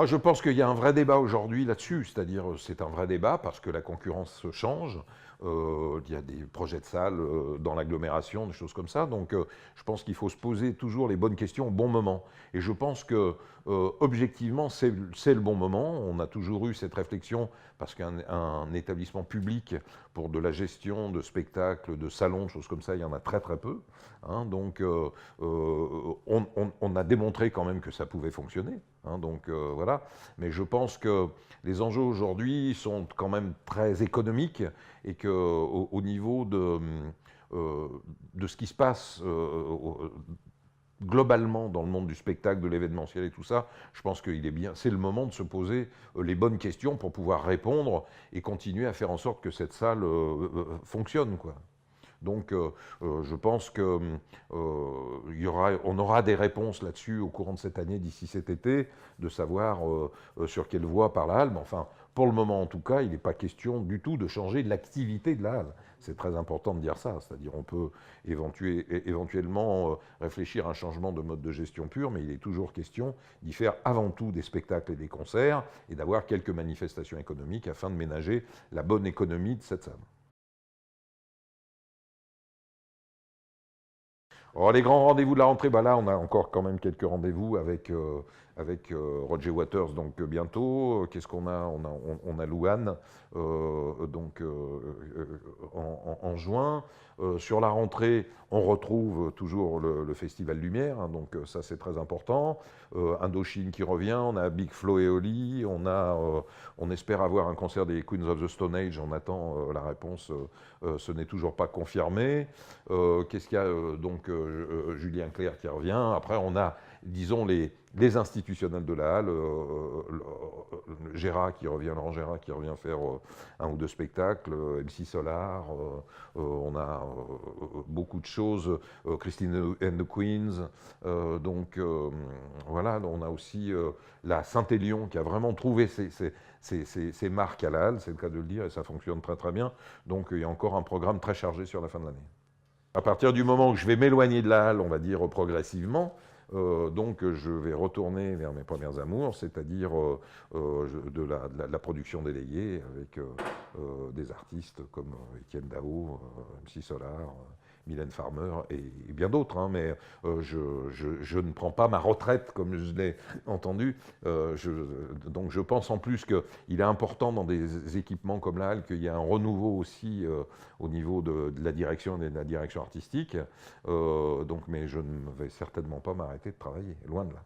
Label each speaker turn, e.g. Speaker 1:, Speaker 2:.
Speaker 1: Ah, je pense qu'il y a un vrai débat aujourd'hui là-dessus, c'est-à-dire c'est un vrai débat parce que la concurrence change. Il y a des projets de salles dans l'agglomération, des choses comme ça. Donc je pense qu'il faut se poser toujours les bonnes questions au bon moment. Et je pense que objectivement, c'est le bon moment. On a toujours eu cette réflexion parce qu'un établissement public pour de la gestion de spectacles, de salons, de choses comme ça, il y en a très très peu. Hein. Donc on a démontré quand même que ça pouvait fonctionner. Hein. Donc voilà. Mais je pense que les enjeux aujourd'hui sont quand même très économiques et qu'au niveau de ce qui se passe globalement dans le monde du spectacle, de l'événementiel et tout ça, je pense qu'il est bien, c'est le moment de se poser les bonnes questions pour pouvoir répondre et continuer à faire en sorte que cette salle fonctionne, quoi. Donc, je pense que on aura des réponses là-dessus au courant de cette année, d'ici cet été, de savoir sur quelle voie par la halle. Mais enfin, pour le moment en tout cas, il n'est pas question du tout de changer l'activité de la halle. C'est très important de dire ça. C'est-à-dire, on peut éventuellement réfléchir à un changement de mode de gestion pur, mais il est toujours question d'y faire avant tout des spectacles et des concerts et d'avoir quelques manifestations économiques afin de ménager la bonne économie de cette salle. Alors, les grands rendez-vous de la rentrée, bah là, on a encore quand même quelques rendez-vous avec Roger Waters, donc bientôt. Qu'est-ce qu'on a? On a Louane, donc en juin. Sur la rentrée, on retrouve toujours le Festival Lumière, hein, donc ça c'est très important. Indochine qui revient, on a Big Flo et Oli, on espère avoir un concert des Queens of the Stone Age, on attend la réponse, ce n'est toujours pas confirmé. Qu'est-ce qu'il y a donc Julien Clerc qui revient. Après, on a, disons, les institutionnels de la halle, Gérard qui revient, Laurent Gérard qui revient faire un ou deux spectacles, MC Solar, on a beaucoup de choses, Christine and the Queens, donc voilà, on a aussi la Saint-Élion qui a vraiment trouvé ses marques à la halle, c'est le cas de le dire, et ça fonctionne très très bien, donc il y a encore un programme très chargé sur la fin de l'année. À partir du moment où je vais m'éloigner de la halle, on va dire progressivement, donc je vais retourner vers mes premières amours, c'est-à-dire de la production déléguée avec des artistes comme Étienne Dao, MC Solar, Mylène Farmer et bien d'autres. Hein, mais je ne prends pas ma retraite comme je l'ai entendu. Donc je pense en plus qu'il est important dans des équipements comme la halle qu'il y ait un renouveau aussi au niveau de la direction et de la direction artistique. Donc, mais je ne vais certainement pas m'arrêter de travailler, loin de là.